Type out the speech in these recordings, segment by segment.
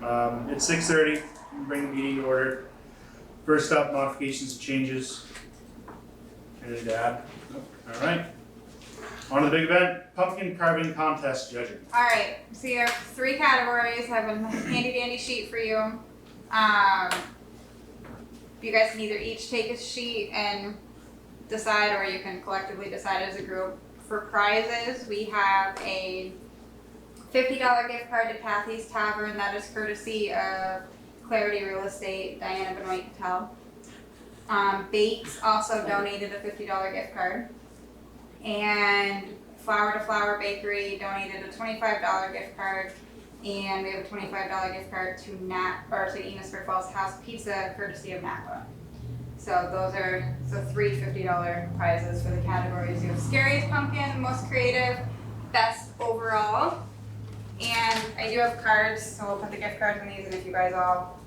It's 6:30, bring the meeting to order. First up, modifications and changes. Anything to add? All right. On to the big event, pumpkin carving contest judging. All right, so you have 3 categories. I have a handy dandy sheet for you. You guys can either each take a sheet and decide, or you can collectively decide as a group. For prizes, we have a $50 gift card to Kathy's Tavern. That is courtesy of Clarity Real Estate, Diana Benoit Patel. Bates also donated a $50 gift card. And Flower to Flower Bakery donated a $25 gift card. And we have a $25 gift card to Enosburg Village House Pizza, courtesy of Napa. So those are 3 $50 prizes for the categories. You have scariest pumpkin, most creative, best overall. And I do have cards, so we'll put the gift cards in these, and if you guys all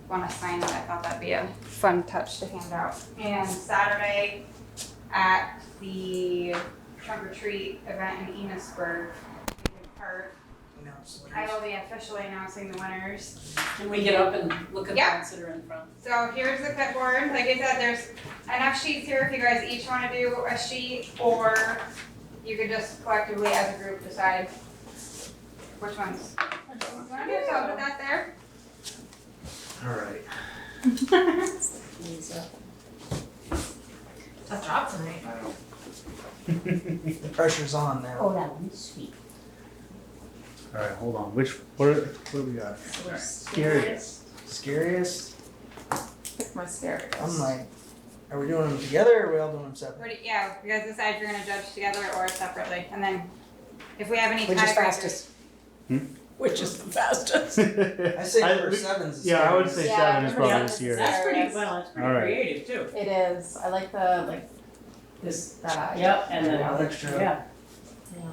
want to sign it, I thought that'd be a fun touch to hand out. And Saturday at the trunk or treat event in Enosburg Park, I will be officially announcing the winners. Can we get up and look at the ones that are in front? So here's the clipboard. Like I said, there's enough sheets here if you guys each want to do a sheet, or you could just collectively as a group decide which ones. So I'll put that there. All right. Tough job tonight. I know. The pressure's on now. Oh, that one's sweet. All right, hold on. What do we got? Scariest? Pick my scariest. I'm like, are we doing them together or are we all doing them separate? You guys decide if you're gonna judge together or separately, and then if we have any Which is tiebreakers. fastest? Which is the fastest? I say number 7's the Yeah, I would scariest. say Yeah, 7 is number probably seven this is year. That's pretty, well, it's pretty All right. creative too. It is. I like the this Yep, and then, Extra. yeah.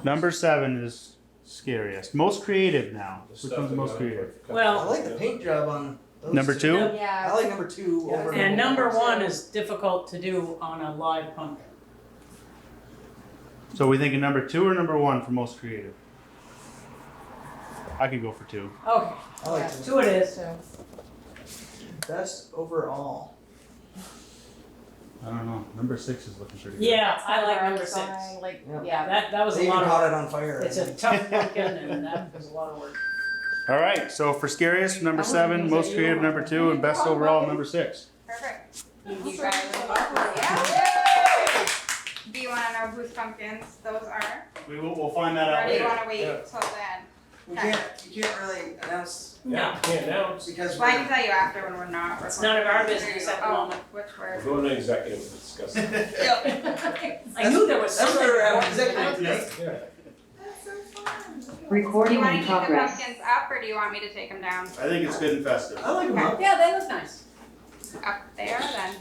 Number 7 is scariest. Most creative now. Which one's most creative? I Well, like the paint job on those Number 2? I Yeah. like number 2 over and number 1 is difficult to do on a live pumpkin. So we thinking number 2 or number 1 for most creative? I could go for 2. Okay, I like Yeah. 2. 2 it is. So, Best overall. I don't know. Number 6 is looking pretty good. Yeah, I like our number 6. song, like, Yeah. yeah. That was They a even lot caught of, it on fire. it's a tough pumpkin and that was a lot of work. All right. So for scariest, number 7, most creative, number 2, and best overall, number 6. Perfect. That's You right. guys, yeah. Do you want to know whose pumpkins those are? We'll find that out Or do you later. want to wait till then? You can't really announce No, because Well, I can we're tell you after when we're not. it's none of our business at the Oh, moment. which word? We're going to executive to discuss it. I knew there was That's what we're having something. executive today. Do Recording you want to in keep the progress. pumpkins up, or do you want me to take them down? I think it's good and festive. I like them up. Yeah, they look nice. Up there, then.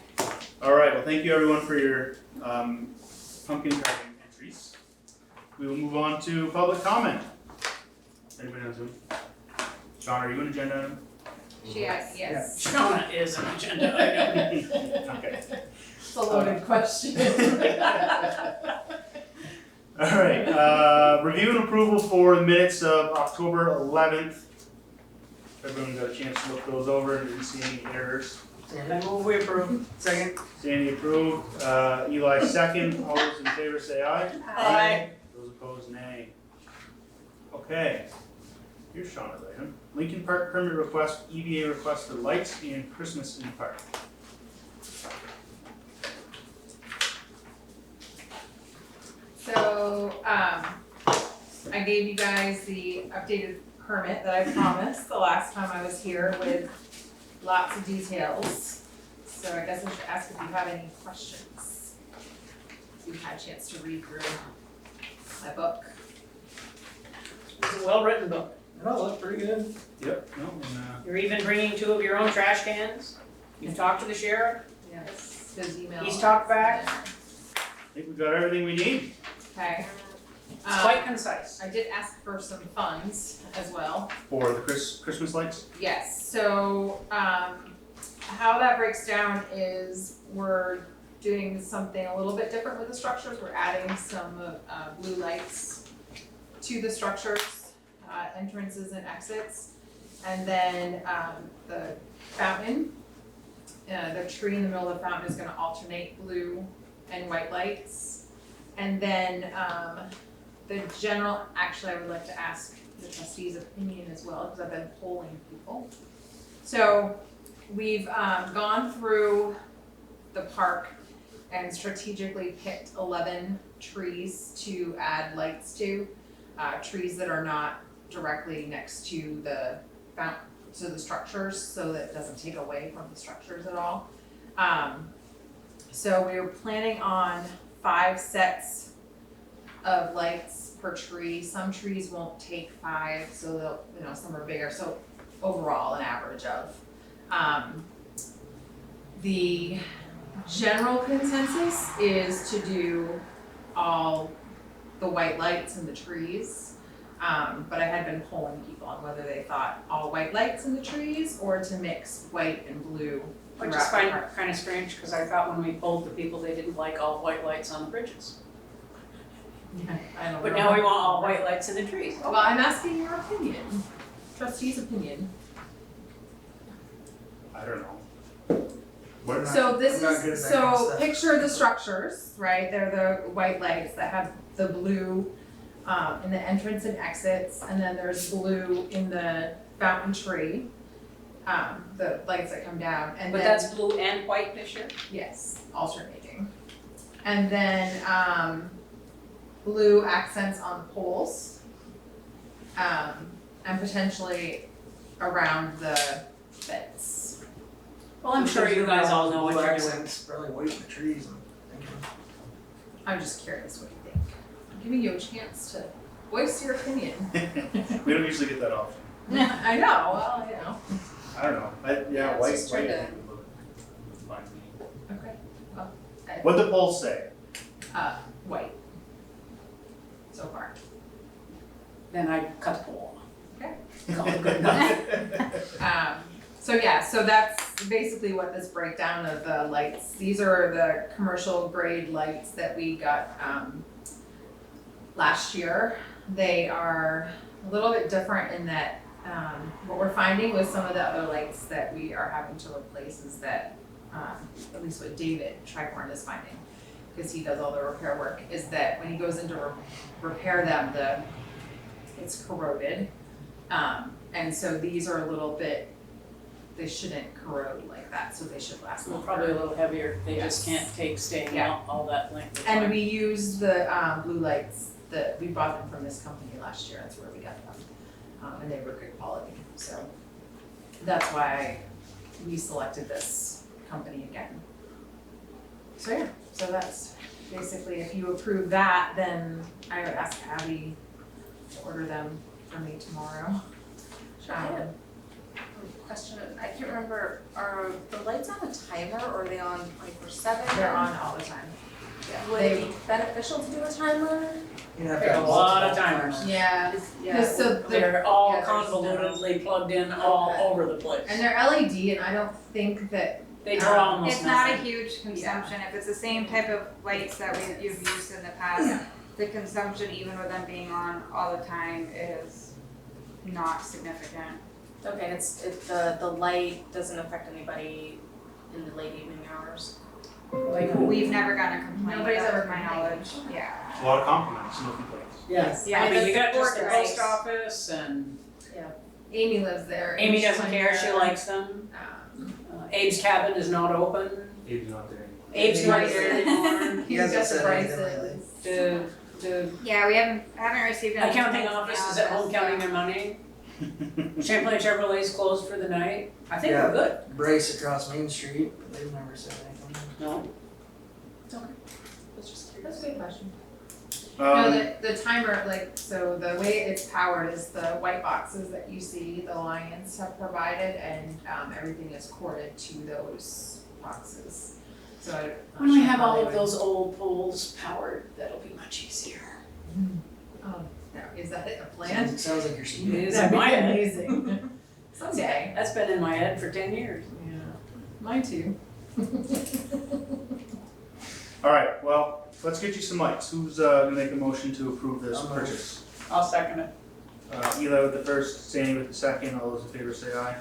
All right. Well, thank you everyone for your pumpkin carving entries. We will move on to public comment. Anybody on Zoom? John, are you an agenda item? She has, yes. Shauna is an agenda item. Okay. It's a loaded question. All right. Review and approval for the minutes of October 11th. Everyone got a chance to look those over and didn't see any errors. I move we approve. Second. Sandy approved. Eli second. All those in favor say aye. Aye. Those opposed, nay. Okay. Here's Shauna's item. Lincoln Park permit request, EVA request for lights and Christmas in the park. So, I gave you guys the updated permit that I promised the last time I was here with lots of details. So I guess I should ask if you have any questions. So you've had a chance to read through my book. It's a well-written book. No, that's pretty good. Yep. No, and, You're even bringing 2 of your own trash cans. You've talked to the sheriff. Yes, his email. He's talked back. I think we've got everything we need. Okay. It's quite concise. I did ask for some funds as well. For the Christmas lights? Yes, so, how that breaks down is we're doing something a little bit different with the structures. We're adding some, blue lights to the structures, entrances and exits. And then, the fountain, the tree in the middle of the fountain is gonna alternate blue and white lights. And then, the general, actually, I would like to ask the trustees' opinion as well, because I've been polling people. So, we've, gone through the park and strategically picked 11 trees to add lights to. Trees that are not directly next to the structures, so that it doesn't take away from the structures at all. So we were planning on 5 sets of lights per tree. Some trees won't take 5, so they'll, some are bigger, so overall an average of. The general consensus is to do all the white lights in the trees. But I had been polling people on whether they thought all white lights in the trees or to mix white and blue I throughout just the find park. it kind of strange, because I thought when we polled the people, they didn't like all white lights on the bridges. I don't But know. now we want all white lights in the trees. Well, I'm asking your opinion, trustees' opinion. I don't know. What, So this I'm not good is, at that kind of so stuff. picture the structures, right? They're the white lights that have the blue in the entrance and exits, and then there's blue in the fountain tree, the lights that come down, and But then, that's blue and white this year? yes, alternating. And then, blue accents on the poles, and potentially around the fence. Well, I'm sure you guys all know what Blue you're doing. accents, probably white in the trees and thinking. I'm just curious what you think. I'm giving you a chance to voice your opinion. we don't usually get that often. I know, well, I don't know. Yeah, it's White, just white, trying I to- think would look fine to me. Okay, well, What'd the polls say? white. So far. Then I cut the poll Okay. off. Call it good enough. So yeah, so that's basically what this breakdown of the lights, these are the commercial grade lights that we got, last year. They are a little bit different in that, what we're finding with some of the other lights that we are having to replace is that, at least what David Tricorn is finding, because he does all the repair work, is that when he goes in to repair them, it's corroded. And so these are a little bit, they shouldn't corrode like that, so they should last Well, longer. probably a little heavier, they just Yes. can't take staying Yeah. out all that length of And time. we used the blue lights that we bought them from this company last year, that's where we got them. And they were good quality, so that's why we selected this company again. So yeah, so that's basically, if you approve that, then I would ask Abby to order them for me tomorrow. Sure, I have a question, I can't remember, are the lights on a timer or are they on 24/7? They're on all the time. Would it be beneficial to do a timer? You have to There's have a lot of multiple timers. Yeah, Yeah. cause so They're all yeah, there's convolutedly plugged in all Okay. over the place. and they're LED, and I don't think that, They draw almost It's not a nothing. huge consumption, if it's the same type of lights that you've used in the past, the consumption, even with them being on all the time, is not significant. Okay, it's the light doesn't affect anybody in the late evening hours. Like, We've never gotten a complaint, Nobody's that's ever my complained. knowledge, yeah. A lot of compliments, no complaints. yes, Yeah, I mean, and you the got just the support post guys. office and Amy lives there. and Amy she's doesn't care, she there. likes them. Um, Abe's cabin is not open. Abe's not there anymore. Abe's not there anymore. He He's hasn't got the said anything braces. The Yeah, we haven't received any. accounting complaints office from is the at home office, counting yeah. their money. Champlain Chevrolet's closed for the night. I think Yeah. we're good. Brace across Main Street, but they've never said anything. No? That's just That's curious. a good question. No, Um, the timer, like, so the way it's powered is the white boxes that you see the Lions have provided, and everything is corded to those boxes. So I'm not When we sure have how all they of would- those old poles powered, that'll be much easier. Oh, now, is that a plan? Sounds like you're It speaking. is That'd in be my head. amazing. Someday. That's been in my head for 10 years. Yeah. Mine too. Alright, well, let's get you some lights. Who's gonna make a motion to approve this I'll move. purchase? I'll second it. Eli with the first, Sandy with the second, all those in favor say aye.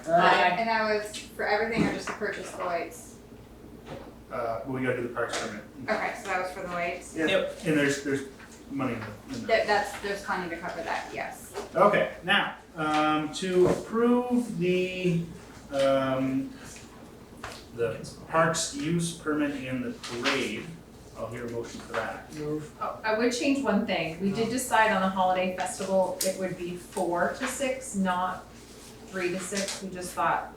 And that was for everything or just to purchase the lights? We gotta do the parks permit. Okay, so that was for the lights? Yep. And there's money in there. There's plenty to cover that, yes. Okay, now, to approve the parks use permit in the parade, I'll hear a motion for that. Move. Oh, I would change one thing. We did decide on the holiday festival, it would be 4 to 6, not 3 to 6. We just thought,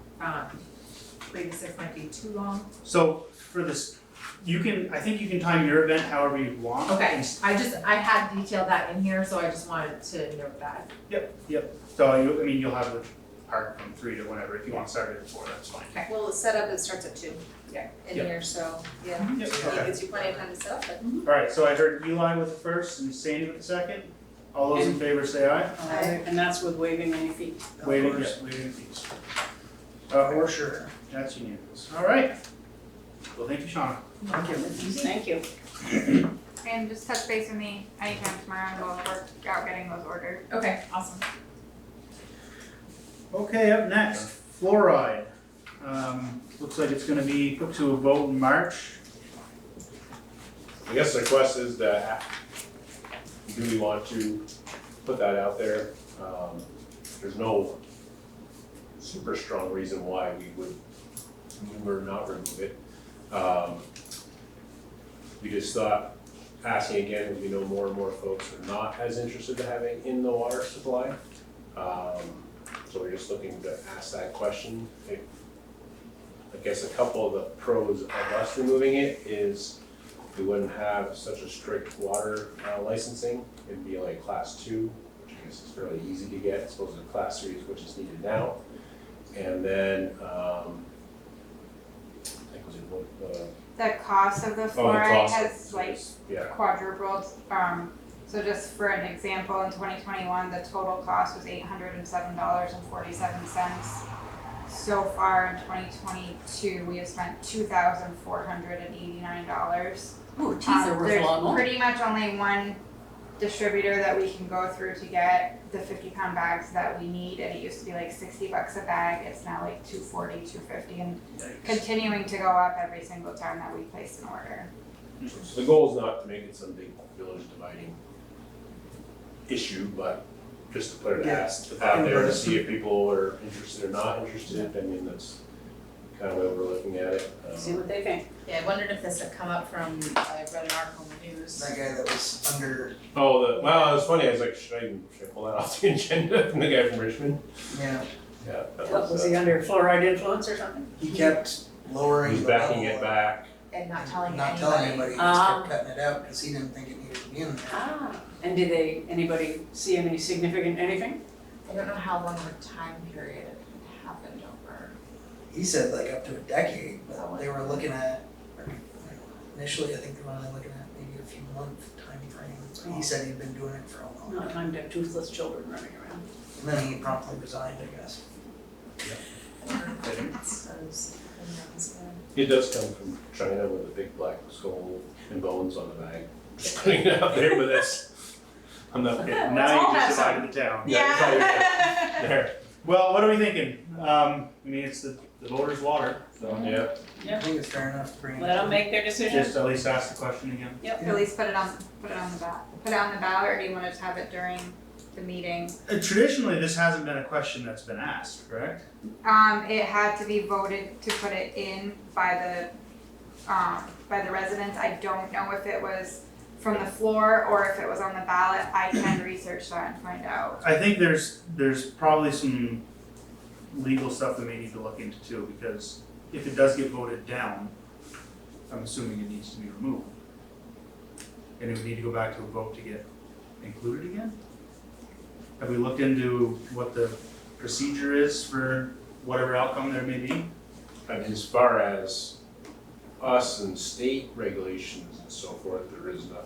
3 to 6 might be too long. So for this, I think you can time your event however you want. Okay, I had detailed that in here, so I just wanted to note that. Yep. So you'll have the park from 3 to whenever. If you want to start it at 4, that's fine. Well, the setup, it starts at 2. Yeah. In Yeah. here, so, yeah, Yep. it Okay. gives you plenty of time to set up, but. All right, so I heard Eli with the first and Sandy with the second. All those in favor say aye. And that's with waiving any fee. Waiving course. fees. For sure. That's unanimous. All right. Well, thank you, Shauna. Thank you. Thank you. And just touch base with me anytime tomorrow and we'll work out getting those ordered. Okay, awesome. Okay, up next, fluoride. Looks like it's gonna be put to a vote in March. I guess the question is that, do we want to put that out there? There's no super strong reason why we would move or not remove it. We just thought, asking again, as we know more and more folks are not as interested in having in the water supply. So we're just looking to ask that question. I guess a couple of the pros of us removing it is we wouldn't have such a strict water licensing. It'd be like class 2, which I guess is fairly easy to get, as opposed to class 3, which is needed now. And then, I think was it The cost of the the fluoride cost has like is- yeah. quadrupled. So just for an example, in 2021, the total cost was $807.47. So far in 2022, we have spent $2,489. Ooh, geez, they're worth a lot more. There's pretty much only one distributor that we can go through to get the 50-pound bags that we need, and it used to be like $60 a bag. It's now like $240, $250, and continuing to go up every single time that we place an order. So the goal is not to make it some big village dividing issue, but just to put it out there to see if people are interested or not interested. I mean, that's kind of the way we're looking at it. See what they think. Yeah, I wondered if this had come up from, I read an article in the news. That guy that was under, Well, it was funny. I was like, should I pull that off the agenda from the guy from Richmond? yeah, Yeah. That What, was he under fluoride influence or something? he kept lowering He's the backing level it back. And not telling Not anybody. telling anybody, he just kept cutting it out because he didn't think it needed to be in there. And did anybody see any significant anything? I don't know how long of a time period it happened over. He said like up to a decade, but they were looking at, initially, I think they were only looking at maybe a few month time frame. But he said he'd been doing it for a long Not time. time to have toothless children running around. And then he promptly resigned, I guess. It does come from China with a big black skull and bones on the bag. Just putting it out there with this. I'm not Okay, kidding. now all you just have divided the town. Yeah. There. Well, what are we thinking? I mean, it's the voters' water, so Yeah. I think it's fair enough to bring it. Let them make their decision. just at least ask the question again. At least put it on the ballot, or do you want to just have it during the meeting? Traditionally, this hasn't been a question that's been asked, correct? It had to be voted to put it in by the residents. I don't know if it was from the floor or if it was on the ballot. I can research that and find out. I think there's probably some legal stuff that may need to look into too, because if it does get voted down, I'm assuming it needs to be removed. And it would need to go back to a vote to get included again? Have we looked into what the procedure is for whatever outcome there may be? And as far as us and state regulations and so forth, there is nothing.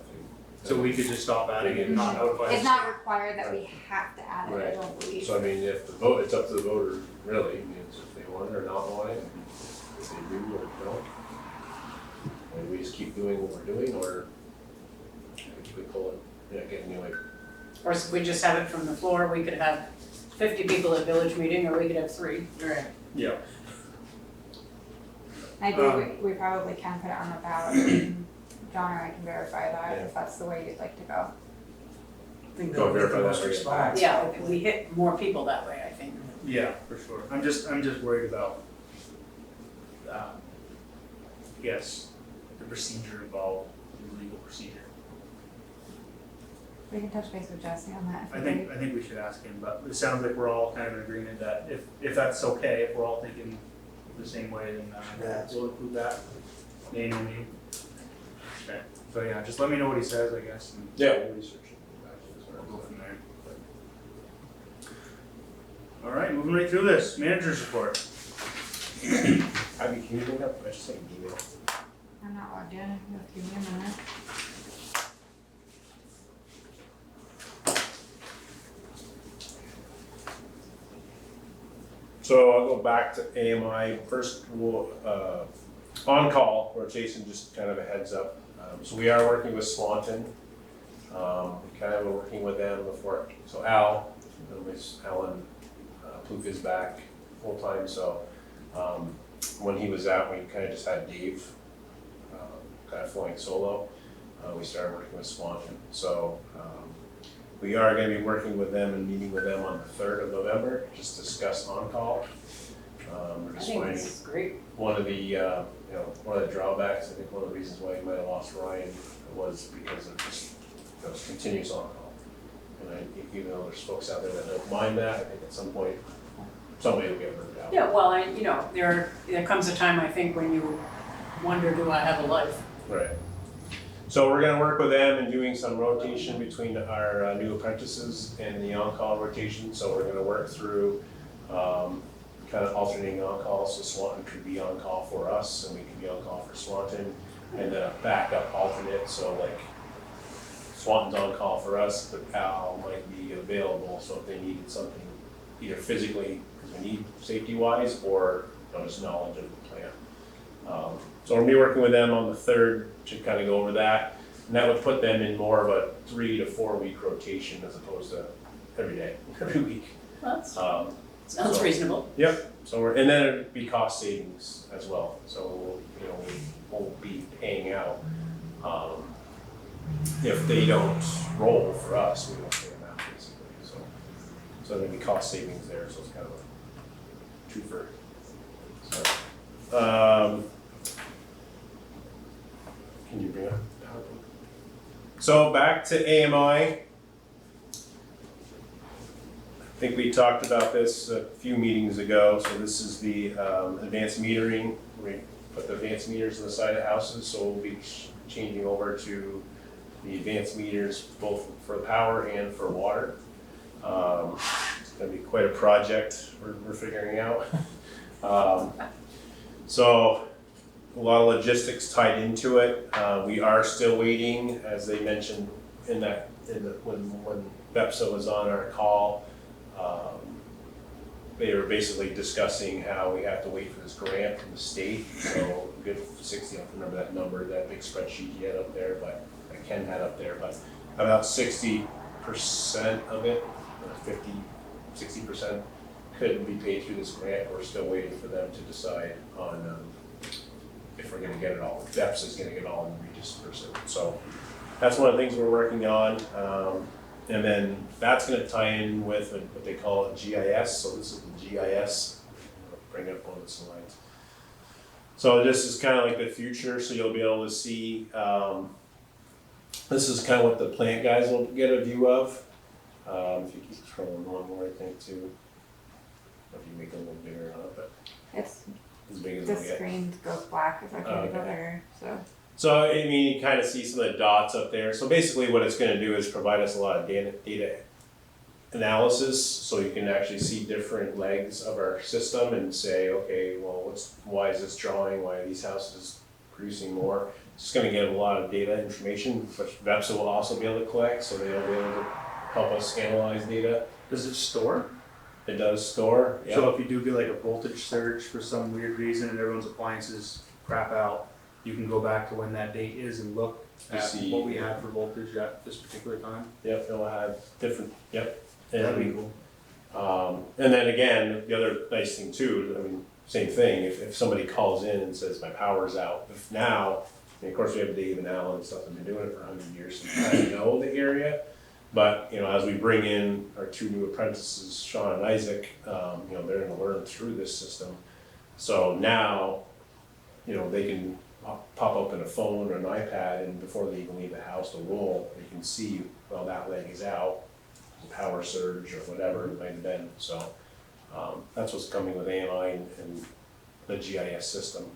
So we could just stop adding it and not notify the It's not required that we have to add it, I Right. don't believe. So I mean, if the vote, it's up to the voters, really. I mean, it's if they want it or not want it, and if they do or don't. And we just keep doing what we're doing, or we pull it, yeah, again, anyway. Of course, if we just have it from the floor, we could have 50 people at village meeting, or we could have 3. Right. Yeah. I do, we probably can put it on the ballot, and John or I can verify that, Yeah. if that's the way you'd like to go. I think Go that would get verify the that most for you. response. Yeah, we hit more people that way, I think. Yeah, for sure. I'm just worried about, yes, the procedure involved, the legal procedure. We can touch base with Jesse on that. I think we should ask him, but it sounds like we're all kind of in agreement that if that's okay, if we're all thinking the same way, then Yeah. we'll include that. Nay, no, me. Okay, so yeah, just let me know what he says, I guess, and Yeah, we'll research it. we'll go from there. All right, moving right through this, manager's report. Abby, can you bring up, I should say email. I'm not logged in, give me a minute. So I'll go back to AMI. First, we'll, on-call rotation, just kind of a heads up. So we are working with Swanton. We kind of were working with them before. So Alan Plouffe is back full-time, so when he was out, we kind of just had Dave kind of flying solo. We started working with Swanton. So we are going to be working with them and meeting with them on the 3rd of November, just to discuss on-call. We're I just think finding this is great. one of the, one of the drawbacks, I think one of the reasons why you might have lost Ryan was because of just, continuous on-call. And even though there's folks out there that don't mind that, I think at some point, somebody will get burned out. Yeah, well, there comes a time, I think, when you wonder, do I have a life? Right. So we're gonna work with them and doing some rotation between our new apprentices and the on-call rotation. So we're gonna work through kind of alternating on-call, so Swanton could be on-call for us and we can be on-call for Swanton. And then a backup alternate, so like Swanton's on-call for us, but Al might be available, so if they needed something either physically, because we need safety-wise, or just knowledge of the plant. So we'll be working with them on the 3rd to kind of go over that. And that would put them in more of a 3 to 4 week rotation as opposed to every day, every week. Well, sounds so- reasonable. Yep, so and then it'd be cost savings as well, so, we won't be paying out. If they don't roll for us, we don't pay them out basically, so there'd be cost savings there, so it's kind of a twofer. So, can you bring up PowerPoint? So back to AMI. I think we talked about this a few meetings ago. So this is the advanced metering. We put the advanced meters on the side of houses, so we'll be changing over to the advanced meters both for power and for water. It's gonna be quite a project we're figuring out. So a lot of logistics tied into it. We are still waiting, as they mentioned when BEPSA was on our call. They were basically discussing how we have to wait for this grant from the state. So a good 60, I don't remember that number, that big spreadsheet you had up there, but Ken had up there, but about 60% of it, 60% couldn't be paid through this grant. We're still waiting for them to decide on if we're gonna get it all. BEPS is gonna get it all and redisperse it. So that's one of the things we're working on. And then that's gonna tie in with what they call a GIS. So this is the GIS. I'll bring up one of the slides. So this is kind of like the future. So you'll be able to see, this is kind of what the plant guys will get a view of. If you keep scrolling one more, I think too. If you make it a little bigger or not, but It's, as big as the it'll get. screen goes black if I try to go Okay. there, so. So, I mean, you kind of see some of the dots up there. So basically what it's gonna do is provide us a lot of data analysis, so you can actually see different legs of our system and say, okay, well, why is this drawing, why are these houses producing more? It's just gonna give a lot of data information, which BEPSA will also be able to collect, so they'll be able to help us analyze data. Does it store? It does store, yeah. So if you do get like a voltage surge for some weird reason and everyone's appliances crap out, you can go back to when that date is and look To at see- what we had for voltage at this particular time. Yep, it'll have different, yep. That'd be And, cool. and then again, the other nice thing too, I mean, same thing, if somebody calls in and says, my power's out, if now, and of course we have Dave and Alan and stuff, have been doing it for 100 years, so we kind of know the area. But, you know, as we bring in our 2 new apprentices, Sean and Isaac, you know, they're gonna learn through this system. So now, you know, they can pop up in a phone or an iPad, and before they even leave the house to roll, they can see, well, that leg is out, power surge or whatever it might have been, so. That's what's coming with AMI and the GIS system.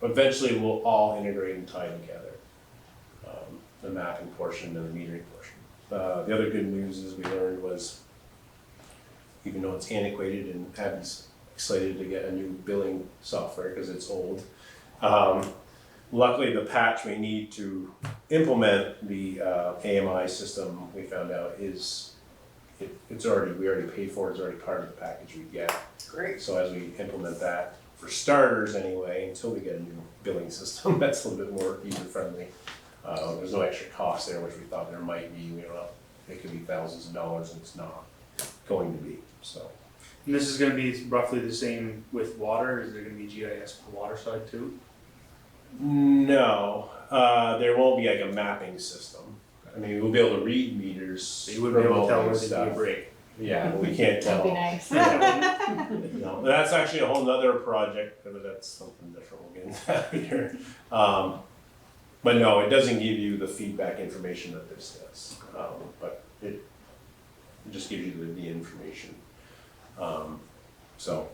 Eventually, we'll all integrate and tie together, the mapping portion and the metering portion. The other good news is we learned was, even though it's antiquated and Abby's excited to get a new billing software because it's old, luckily the patch we need to implement the AMI system, we found out is, we already paid for it, it's already part of the package we get. Great. So as we implement that, for starters anyway, until we get a new billing system that's a little bit more user-friendly, there's no extra cost there, which we thought there might be. We don't know, it could be thousands of dollars, and it's not going to be, so. And this is gonna be roughly the same with water, is there gonna be GIS for the water side too? No, there won't be like a mapping system. I mean, we'll be able to read meters. So you wouldn't be able to tell remotely where and there'd be a stuff. break. Yeah, but we can't tell. That'd be nice. No, that's actually a whole nother project, but that's something different we'll get into later. But no, it doesn't give you the feedback information that this does, but it just gives you the information. So.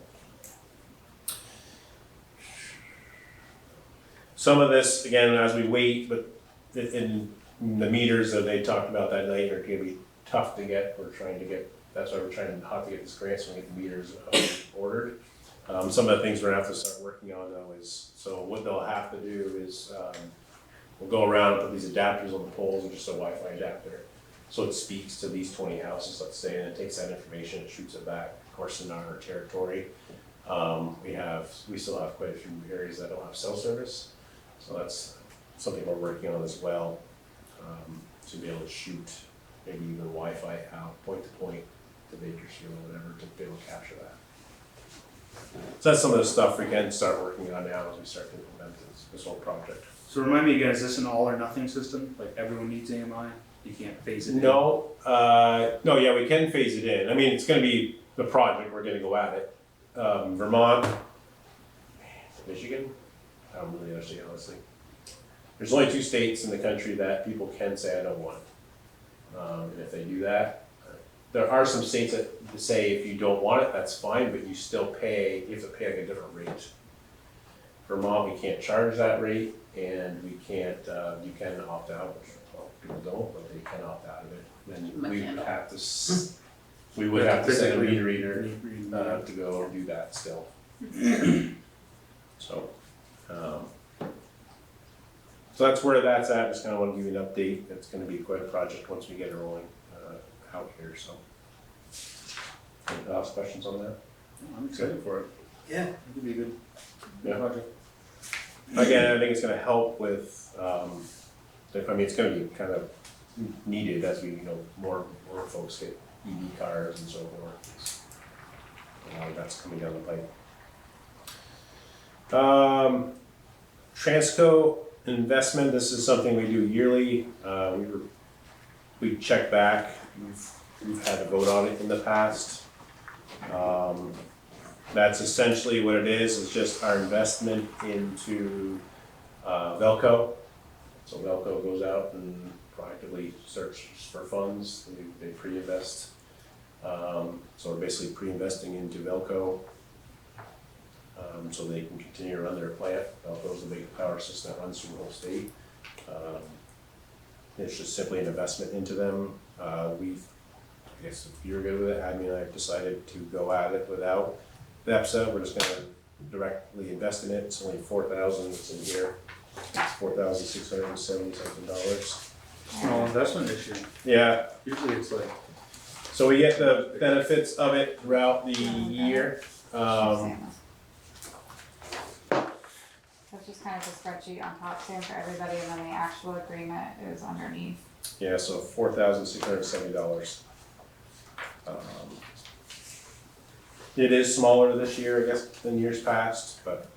Some of this, again, as we wait, but in the meters that they talked about that night are gonna be tough to get. We're trying to get, that's why we're trying hard to get this grant so we can get the meters ordered. Some of the things we're gonna have to start working on though is, so what they'll have to do is, we'll go around and put these adapters on the poles, and just a Wi-Fi adapter. So it speaks to these 20 houses, let's say, and it takes that information and shoots it back, of course, in our territory. We still have quite a few areas that don't have cell service. So that's something we're working on as well, to be able to shoot maybe even Wi-Fi out, point to point, to Bakersfield or whatever, to be able to capture that. So that's some of the stuff we can start working on now as we start to implement this whole project. So remind me again, is this an all or nothing system? Like everyone needs AMI? You can't phase it in? No, yeah, we can phase it in. I mean, it's gonna be the project, we're gonna go at it. Vermont, Michigan, I don't really understand honestly. There's only 2 states in the country that people can say I don't want it. And if they do that, there are some states that say if you don't want it, that's fine, but you still pay, you have to pay like a different rate. Vermont, we can't charge that rate, and we can't, you can opt out, which, well, people don't, but they can opt out of it. Then we would have to, we would have to send a meter reader to go do that still. So, so that's where that's at. Just kind of want to give you an update. It's going to be quite a project once we get it rolling out here. So, any last questions on that? I'm excited for it. Yeah. It could be a good Yeah. project. Again, I think it's going to help with. I mean, it's going to be kind of needed as we, more folks get EV cars and so forth. That's coming down the pipe. Transco investment, this is something we do yearly. We check back, we've had a vote on it in the past. That's essentially what it is just our investment into Velco. So Velco goes out and proactively searches for funds, they pre-invest. So we're basically pre-investing into Velco. So they can continue to run their plant. Velco's the big power system that runs through the whole state. It's just simply an investment into them. I guess if you're good with it, Admin and I have decided to go at it without the EPSA. We're just gonna directly invest in it. It's only $4,000 that's in here. It's $4,670 something. Small investment this year. Yeah, Usually it's like, so we get the benefits of it throughout the year. That's just kind of a spreadsheet on top, same for everybody, and then the actual agreement is underneath. Yeah, so $4,670. It is smaller this year, I guess, than years past, but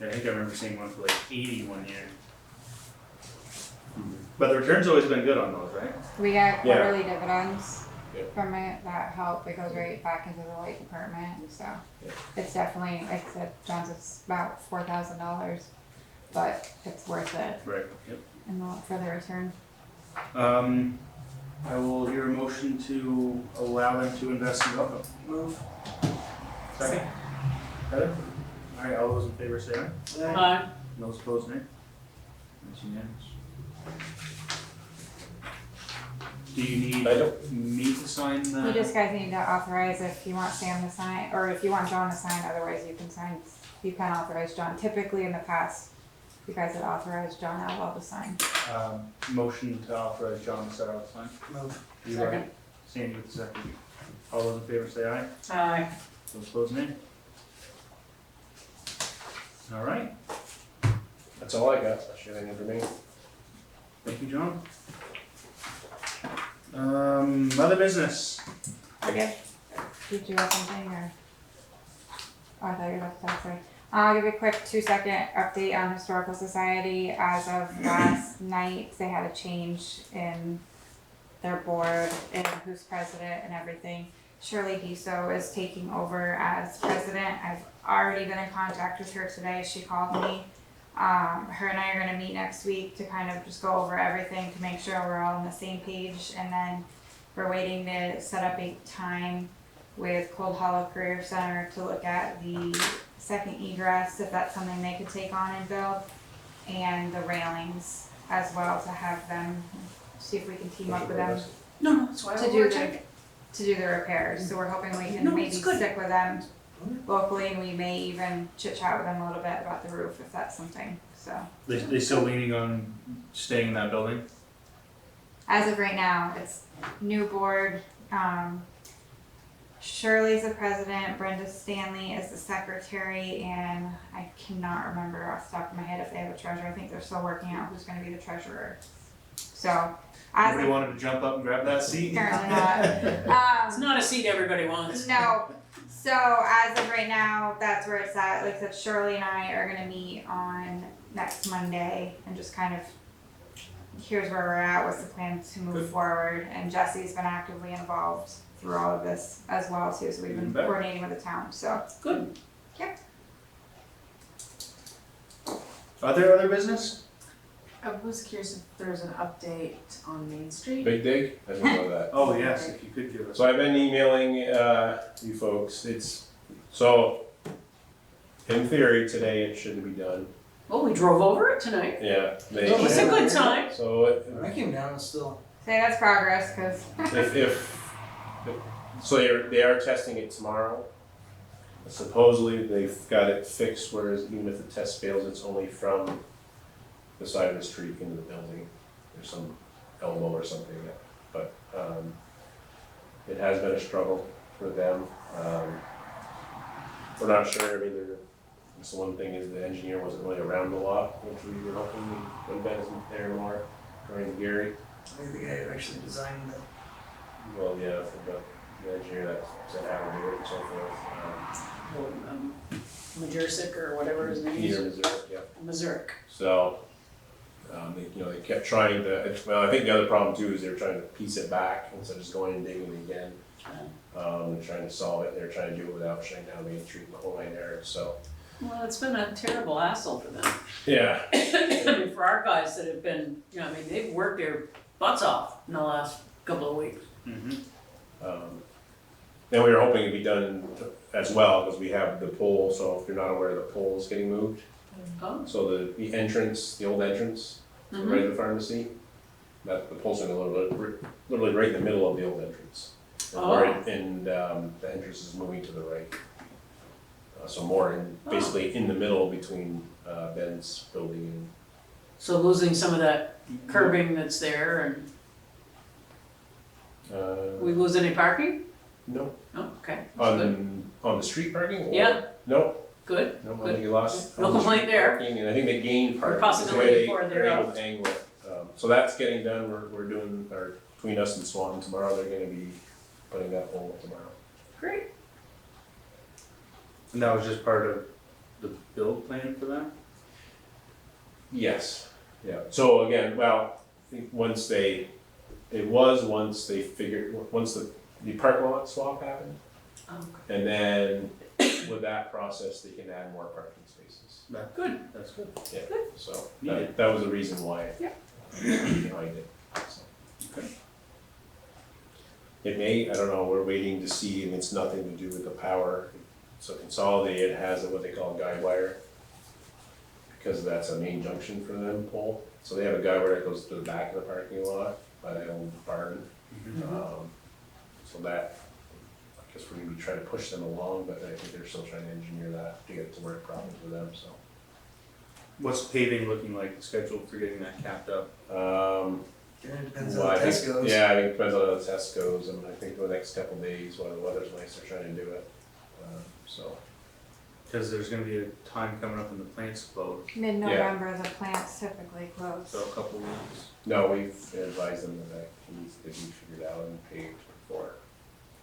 I think I remember seeing one for like 80 one year. But the return's always been good on those, right? We get Yeah. quarterly dividends Yeah. from it that help, it goes right back into the light department, so. Yeah. It's definitely, like I said, John's, it's about $4,000, but it's worth it Right. Yep. for the return. I will hear a motion to allow them to invest in Velcro. Move. Second? Heather? Alright, all those in favor say aye. Aye. Those opposed, nay? That's unanimous. Do you need I don't- me to sign the? You just guys need to authorize if you want Sam to sign, or if you want John to sign, otherwise you can sign, you can authorize John. Typically in the past, you guys had authorized John Outlaw to sign. Motion to authorize John to set out a sign. Move. You right? Sandy with the second. All those in favor say aye. Aye. Those opposed, nay? Alright, that's all I got, that's everything for me. thank you, John. Other business. Okay. Did you have something, or? Oh, I thought you were about to talk, sorry. I'll give you a quick 2-second update on Historical Society. As of last night, they had a change in their board and who's president and everything. Shirley Giso is taking over as president. I've already been in contact with her today. She called me. Her and I are gonna meet next week to kind of just go over everything to make sure we're all on the same page. And then we're waiting to set up a time with Cold Hollow Career Center to look at the second egress, if that's something they could take on and build, and the railings as well, to have them, see if we can team up with them No, that's why to do the repairs. So we're hoping we can No, maybe it's good. stick with them locally, and we may even chit chat with them a little bit about the roof if that's something, so. They still leaning on staying in that building? As of right now, it's new board, Shirley's the president, Brenda Stanley is the secretary, and I cannot remember off the top of my head if they have a treasurer. I think they're still working out who's gonna be the treasurer. So, as Nobody of wanted to jump up and grab that seat? apparently not. It's not a seat everybody wants. No, so as of right now, that's where it's at. Like I said, Shirley and I are gonna meet on next Monday and just kind of, here's where we're at, what's the plan to move forward, and Jesse's been actively involved through all of this as well too, so we've been Even better. coordinating with the town, so. Good. Other business? I was curious if there's an update on Main Street. Big dig, I didn't know that. Oh, yes, if you could give us. So I've been emailing, you folks, so, in theory, today it should be done. Well, we drove over it tonight. Yeah, Oh, It's a good time. So, I came down and still. Say that's progress, cause so they are testing it tomorrow. Supposedly, they've got it fixed, whereas even if the test fails, it's only from the side of the street into the building. There's some elbow or something, but, it has been a struggle for them. We're not sure, I mean, the one thing is the engineer wasn't really around a lot, which we were hoping when Ben isn't there more, according to Gary. Maybe the guy who actually designed the. Well, yeah, the engineer that said how to do it and so forth. Majersic or whatever his name Peter is. Missouri, yeah. Mazurk. So, they kept trying to, well, I think the other problem too is they're trying to piece it back instead of just going and digging it again. They're trying to solve it, they're trying to do it without shutting down Main Street and the whole 9 yards, so. Well, it's been a terrible hassle for them. Yeah. I mean, for our guys that have been, they've worked their butts off in the last couple of weeks. Mm-hmm. And we were hoping it'd be done as well, because we have the pole, so if you're not aware, the pole is getting moved. Oh. So the entrance, the old entrance, right at the pharmacy, that the pole's gonna literally right in the middle of the old entrance. And the entrance is moving to the right. So more basically in the middle between Ben's building So losing some of that curbing that's there, and we lose any parking? no, Oh, okay. That's good. on the street parking? Or- Yeah. No, good, No, I think you lost. No complaint there. Parking, and I think they gained parking. Possibility for They're their able to angle it. So that's getting done, we're doing, or between us and Swan tomorrow, they're gonna be putting that hole tomorrow. great. And that was just part of the build plan for that? Yes, yeah, so again, well, I think once they figured, once the parking lot swap happened, and then with that process, they can add more parking spaces. Good. That's good. Yeah, so Needed. that was the reason why. Yeah. Behind it, so. Okay. It may, I don't know, we're waiting to see, and it's nothing to do with the power. So Consolidated has what they call a guide wire, because that's a main junction for them pole. So they have a guide wire that goes to the back of the parking lot by that old barn. So that, I guess we're gonna be trying to push them along, but I think they're still trying to engineer that to get it to work properly for them, so. What's paving looking like, scheduled for getting that capped up? It depends Well, how I the think- test goes. Yeah, I think it depends on how the test goes, and I think the next couple days, while the weather's nice, they're trying to do it, so. Cause there's gonna be a time coming up when the plants close, Mid-November, the plants typically close. so a couple weeks, No, we've advised them that needs to be figured out and paved before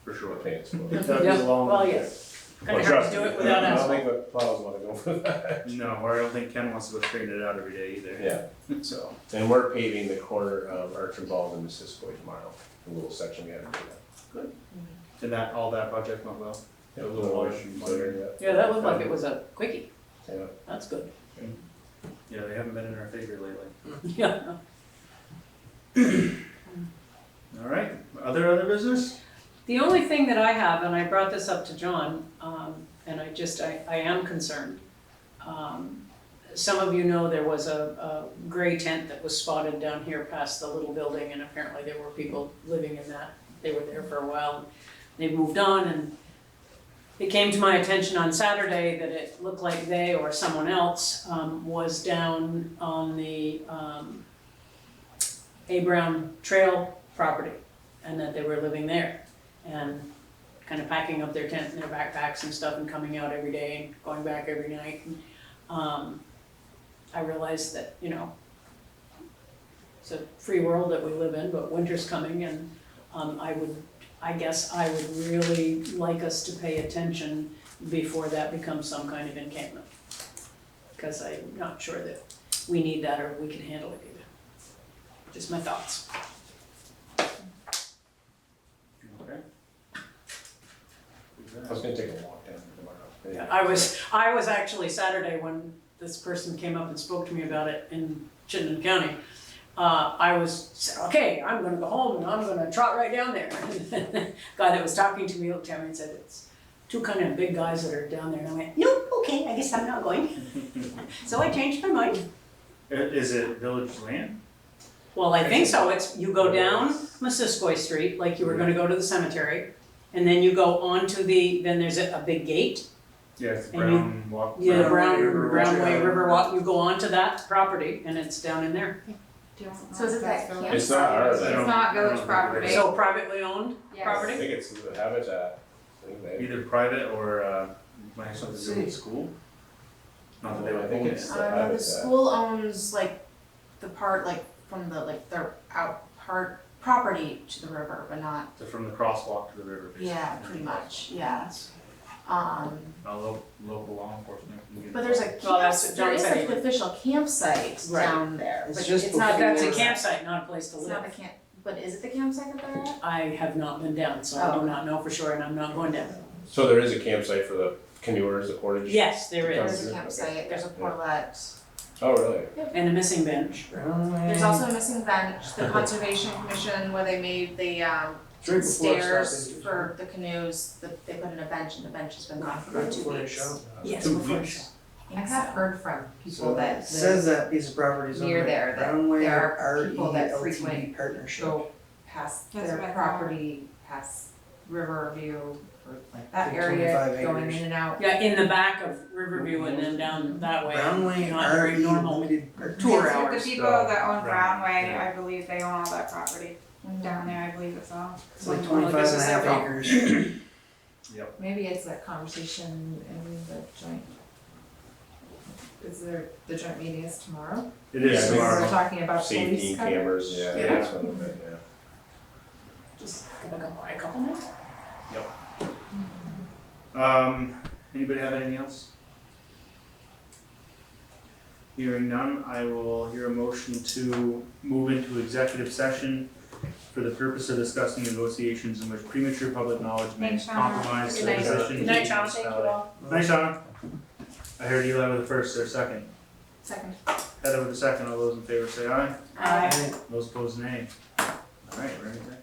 for sure. the plants go. That'd be Yeah, a long. well, yes. Kind of Well, hard to trust do me, it without I don't asphalt. think the plows wanna go for that. No, or I don't think Ken wants to go straighten it out every day either. Yeah, so, and we're paving the corner of Archibald and Missisquoi tomorrow, the little section we had to do that. And that, all that project went well? Yeah, a little more issues there, Yeah, that looked like it was a quickie. yeah. That's good. Yeah, they haven't been in our favor lately. Yeah. All right, other business? The only thing that I have, and I brought this up to John, and I am concerned. Some of you know there was a gray tent that was spotted down here past the little building, and apparently there were people living in that. They were there for a while. They've moved on, and it came to my attention on Saturday that it looked like they or someone else was down on the A. Brown Trail property, and that they were living there. And kind of packing up their tent and their backpacks and stuff and coming out every day and going back every night. And, I realized that, you know, it's a free world that we live in, but winter's coming, and I guess I would really like us to pay attention before that becomes some kind of encampment. Because I'm not sure that we need that or we can handle it either. Just my thoughts. Okay. I was gonna take a walk down there tomorrow. I was actually Saturday when this person came up and spoke to me about it in Chittenden County. I said, okay, I'm gonna go home and I'm gonna trot right down there. And the guy that was talking to me looked at me and said, it's two kind of big guys that are down there. And I went, nope, okay, I guess I'm not going. So I changed my mind. Is it village land? Well, I think so. You go down Missisquoi Street, like you were gonna go to the cemetery, and then you go onto then there's a big gate. Yeah, it's And Brown Walk. Yeah, River Brownway Trail. River Walk, you go onto that property and it's down in there. So is it that campsite? It's not ours, I It's don't. not I don't village think property. it is. So privately owned Yes. I property? think it's the Habitat. I think they- Either private or, might have something to do with City. school? Not that they I would think own it's it. the The Habitat. school owns like the part like from the their out part property to the river, but not, So from the crosswalk to the river. basically. yeah, pretty much, yeah. Local law enforcement can get. But there's a Well, that's camp, what there John is said. an official campsite Right. down there, It's but just it's not, That's a before- campsite, not a place to it's not the live. camp, but is it the campsite that they're at? I have not been down, so I do not know for sure and I'm not going down. So there is a campsite for the canoers, the portage? Yes, there There is. is a Okay. campsite, there's a Yeah. portlet, Oh, really? And a missing bench. there's also a missing bench, the conservation commission where they made the It's right before stairs stopping. for the canoes, they put in a bench and the bench has been gone for Right about 2 before they weeks. show. Yes, 2 before. weeks. I have heard from So people it that says that piece of property is on near the there, that Brownway there are people that RE frequent LTD partnership. go past That's their what I thought. property, past Riverview, or like that Like area, 25 going acres. in and out. Yeah, in the back of Riverview and then down that way. Brownway Not very RE normal. Limited Partnership. Tour The hours. people that own Brown- Brownway, yeah. I believe they own all that property down there, I believe it's all. It's like Well, I 25 guess and a it's half their acres. Maybe it's that conversation in the joint is there, the joint meeting is tomorrow? It is Yeah, I think We're tomorrow. talking about Safety police cameras, coverage? yeah, that's one of it, yeah. Just gonna go buy a couple more. Anybody have anything else? Hearing none, I will hear a motion to move into executive session for the purpose of discussing negotiations in which premature public knowledge may Thanks, Shauna. compromise the Good night. position. Good night, Sean, thank you all. Night, Shauna. I heard Eli with the first or second. Second. Heather with the second. All those in favor say aye. Aye. Those opposed, nay. All right, we're in executive.